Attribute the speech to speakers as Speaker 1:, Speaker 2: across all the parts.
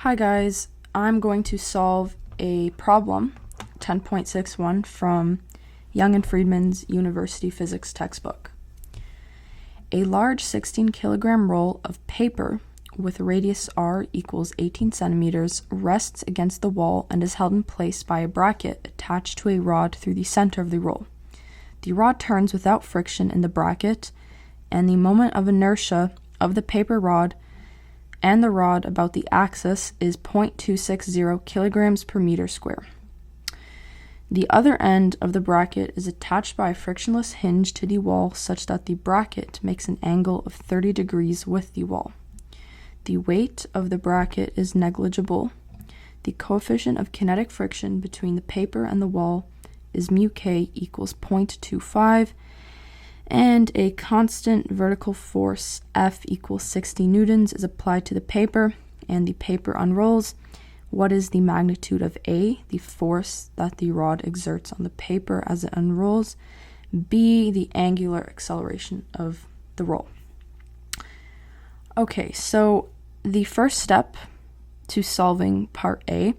Speaker 1: Hi guys, I'm going to solve a problem, 10.61, from Young and Freedman's University Physics textbook. A large 16 kilogram roll of paper with radius r equals 18 centimeters rests against the wall and is held in place by a bracket attached to a rod through the center of the roll. The rod turns without friction in the bracket, and the moment of inertia of the paper rod and the rod about the axis is 0.260 kilograms per meter square. The other end of the bracket is attached by a frictionless hinge to the wall such that the bracket makes an angle of 30 degrees with the wall. The weight of the bracket is negligible. The coefficient of kinetic friction between the paper and the wall is mu k equals 0.25, and a constant vertical force F equals 60 newtons is applied to the paper, and the paper unrolls. What is the magnitude of A, the force that the rod exerts on the paper as it unrolls? B, the angular acceleration of the roll. Okay, so the first step to solving part A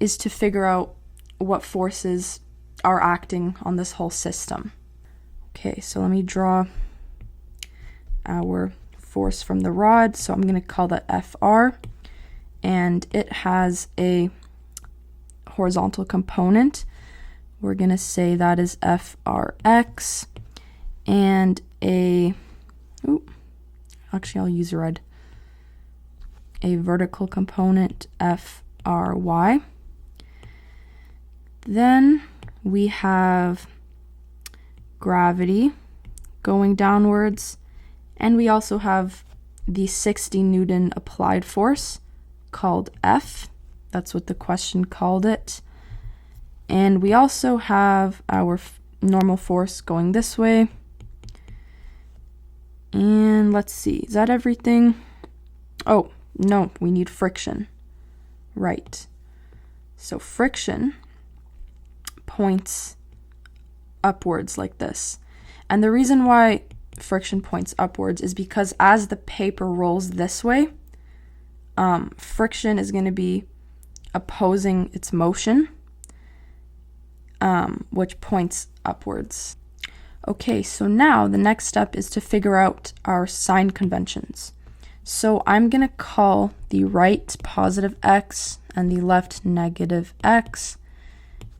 Speaker 1: is to figure out what forces are acting on this whole system. Okay, so let me draw our force from the rod. So I'm going to call that Fr, and it has a horizontal component. We're going to say that is Frx, and I'll use red. A vertical component Fry. Then we have gravity going downwards, and we also have the 60 Newton applied force called F. That's what the question called it. And we also have our normal force going this way. And let's see, is that everything? Oh, no, we need friction. Right. So friction points upwards like this. And the reason why friction points upwards is because as the paper rolls this way, friction is going to be opposing its motion, which points upwards. Okay, so now the next step is to figure out our sign conventions. So I'm going to call the right positive x and the left negative x,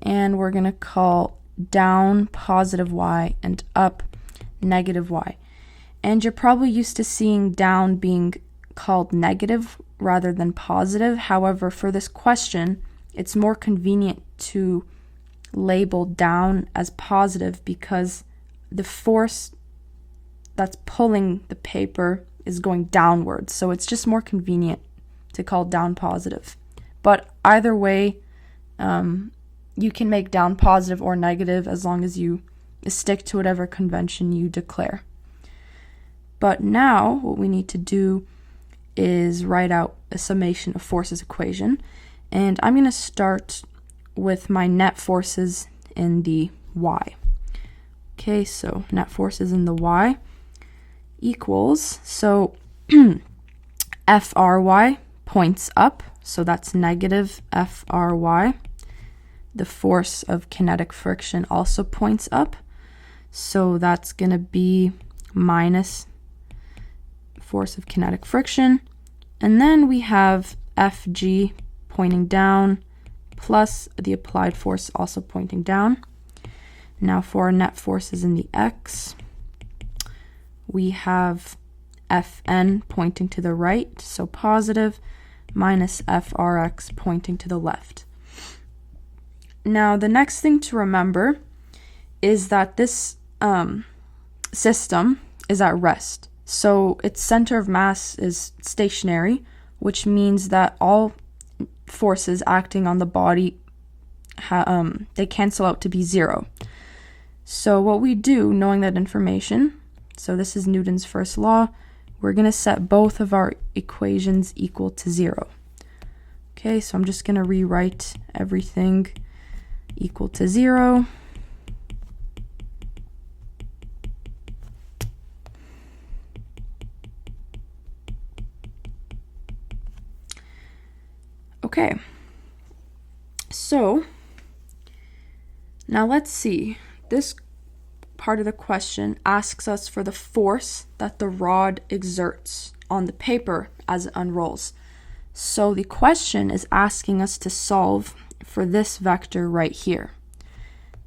Speaker 1: and we're going to call down positive y and up negative y. And you're probably used to seeing down being called negative rather than positive. However, for this question, it's more convenient to label down as positive because the force that's pulling the paper is going downwards. So it's just more convenient to call down positive. But either way, you can make down positive or negative as long as you stick to whatever convention you declare. But now what we need to do is write out a summation of forces equation. And I'm going to start with my net forces in the y. Okay, so net forces in the y equals, so Fry points up, so that's negative Fry. The force of kinetic friction also points up, so that's going to be minus force of kinetic friction. And then we have Fg pointing down plus the applied force also pointing down. Now for our net forces in the x, we have Fn pointing to the right, so positive, minus Frx pointing to the left. Now, the next thing to remember is that this system is at rest. So its center of mass is stationary, which means that all forces acting on the body, they cancel out to be zero. So what we do, knowing that information, so this is Newton's first law, we're going to set both of our equations equal to 0. Okay, so I'm just going to rewrite everything equal to 0. Okay, so now let's see. This part of the question asks us for the force that the rod exerts on the paper as it unrolls. So the question is asking us to solve for this vector right here.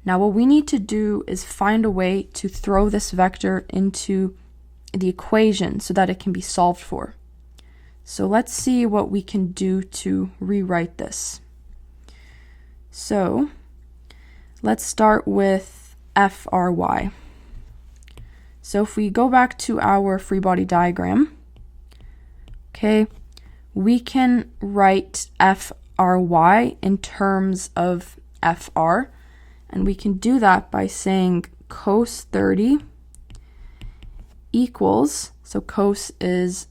Speaker 1: Now what we need to do is find a way to throw this vector into the equation so that it can be solved for. So let's see what we can do to rewrite this. So let's start with Fry. So if we go back to our free body diagram, okay, we can write Fry in terms of Fr, and we can do that by saying cos 30 equals, so cos is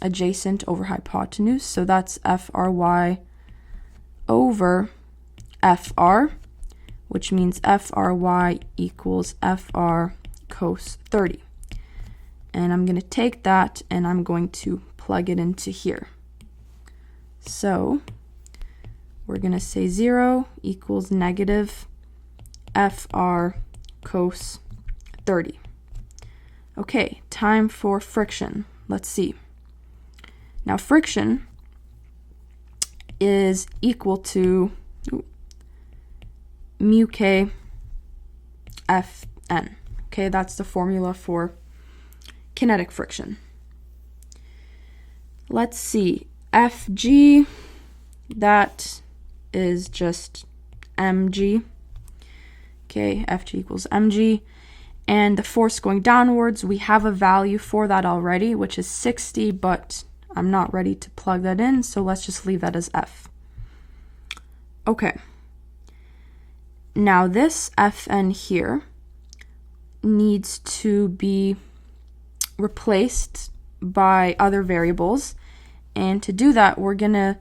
Speaker 1: adjacent over hypotenuse, so that's Fry over Fr, which means Fry equals Fr cos 30. And I'm going to take that and I'm going to plug it into here. So we're going to say 0 equals negative Fr cos 30. Okay, time for friction. Let's see. Now friction is equal to mu k Fn. Okay, that's the formula for kinetic friction. Let's see. Fg, that is just mg. Okay, Fg equals mg. And the force going downwards, we have a value for that already, which is 60, but I'm not ready to plug that in, so let's just leave that as F. Okay. Now this Fn here needs to be replaced by other variables, and to do that we're gonna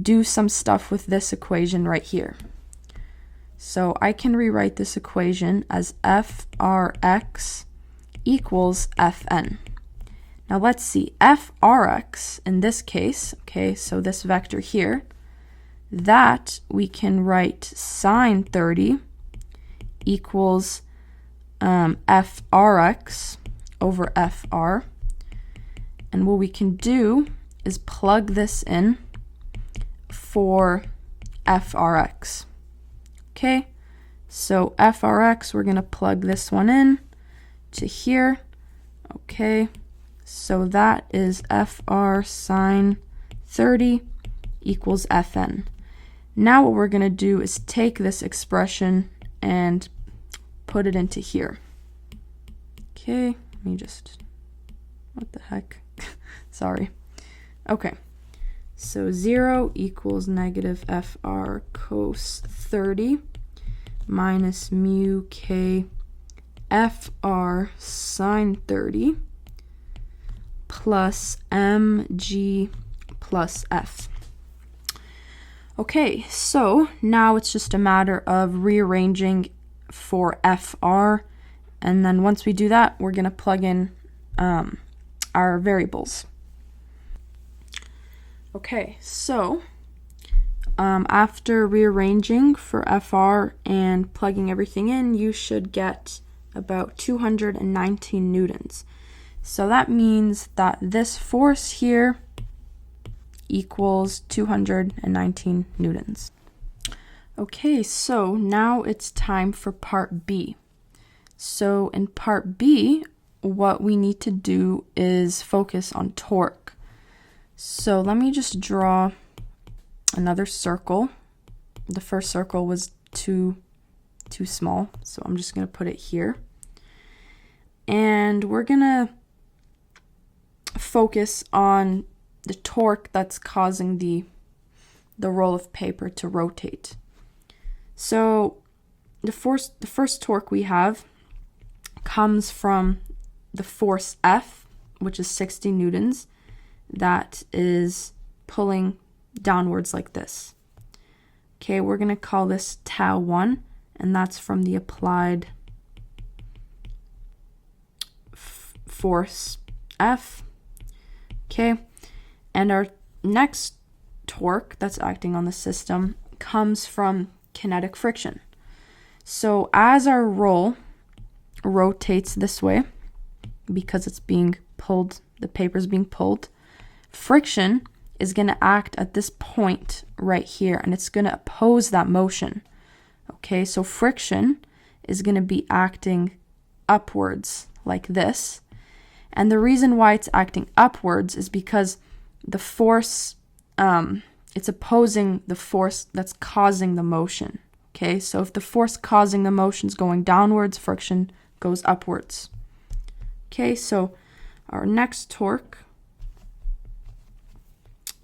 Speaker 1: do some stuff with this equation right here. So I can rewrite this equation as Frx equals Fn. Now let's see, Frx in this case, okay, so this vector here, that we can write sine 30 equals Frx over Fr. And what we can do is plug this in for Frx. Okay, so Frx, we're going to plug this one in to here. Okay, so that is Fr sine 30 equals Fn. Now what we're going to do is take this expression and put it into here. Okay, let me just, what the heck? Sorry. Okay, so 0 equals negative Fr cos 30 minus mu k Fr sine 30 plus mg plus F. Okay, so now it's just a matter of rearranging for Fr, and then once we do that, we're going to plug in our variables. Okay, so after rearranging for Fr and plugging everything in, you should get about 219 newtons. So that means that this force here equals 219 newtons. Okay, so now it's time for part B. So in part B, what we need to do is focus on torque. So let me just draw another circle. The first circle was too small, so I'm just going to put it here. And we're going to focus on the torque that's causing the roll of paper to rotate. So the first torque we have comes from the force F, which is 60 newtons, that is pulling downwards like this. Okay, we're going to call this tau 1, and that's from the applied force F. Okay, and our next torque that's acting on the system comes from kinetic friction. So as our roll rotates this way, because it's being pulled, the paper's being pulled, friction is going to act at this point right here, and it's going to oppose that motion. Okay, so friction is going to be acting upwards like this. And the reason why it's acting upwards is because the force, it's opposing the force that's causing the motion. Okay, so if the force causing the motion is going downwards, friction goes upwards. Okay, so our next torque,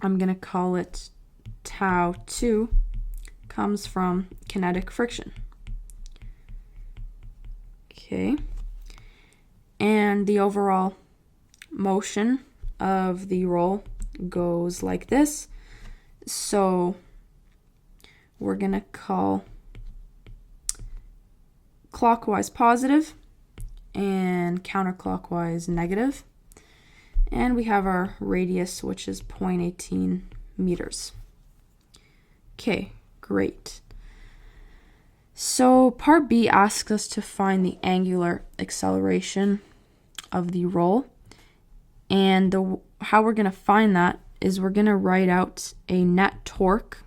Speaker 1: I'm going to call it tau 2, comes from kinetic friction. Okay, and the overall motion of the roll goes like this. So we're going to call clockwise positive and counterclockwise negative. And we have our radius, which is 0.18 meters. Okay, great. So part B asks us to find the angular acceleration of the roll. And how we're going to find that is we're going to write out a net torque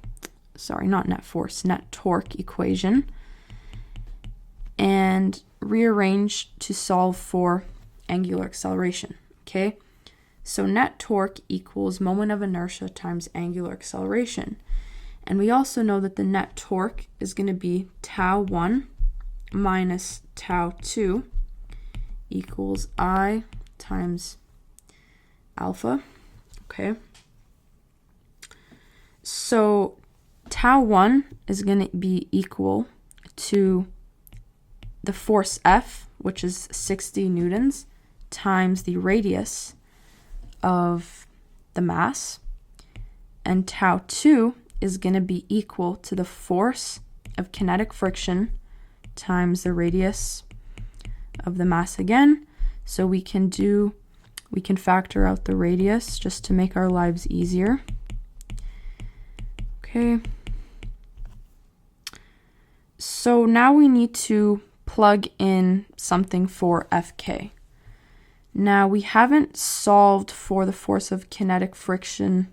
Speaker 1: equation and rearrange to solve for angular acceleration. Okay, so net torque equals moment of inertia times angular acceleration. And we also know that the net torque is going to be tau 1 minus tau 2 equals I times alpha. Okay, so tau 1 is going to be equal to the force F, which is 60 newtons, times the radius of the mass, and tau 2 is going to be equal to the force of kinetic friction times the radius of the mass again. So we can factor out the radius just to make our lives easier. Okay. So now we need to plug in something for Fk. Now we haven't solved for the force of kinetic friction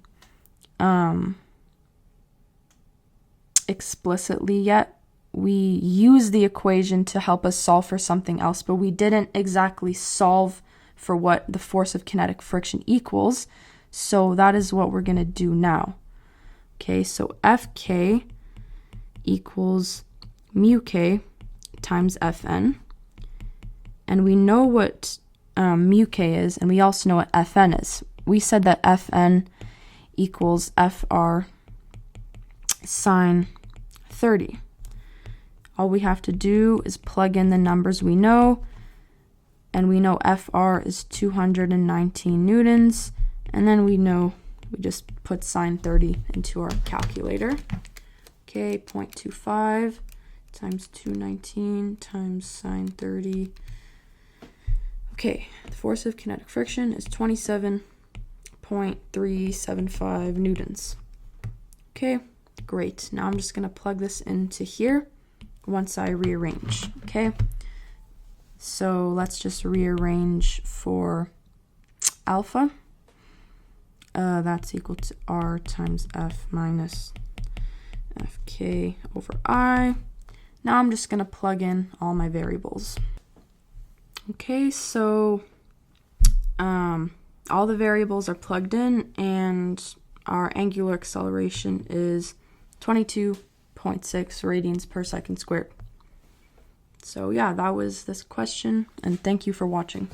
Speaker 1: explicitly yet. We use the equation to help us solve for something else, but we didn't exactly solve for what the force of kinetic friction equals. So that is what we're going to do now. Okay, so Fk equals mu k times Fn. And we know what mu k is, and we also know what Fn is. We said that Fn equals Fr sine 30. All we have to do is plug in the numbers we know, and we know Fr is 219 newtons, and then we just put sine 30 into our calculator. Okay, 0.25 times 219 times sine 30. Okay, the force of kinetic friction is 27.375 newtons. Okay, great. Now I'm just going to plug this into here once I rearrange. Okay, so let's just rearrange for alpha. That's equal to R times F minus Fk over I. Now I'm just going to plug in all my variables. Okay, so all the variables are plugged in, and our angular acceleration is 22.6 radians per second squared. So yeah, that was this question, and thank you for watching.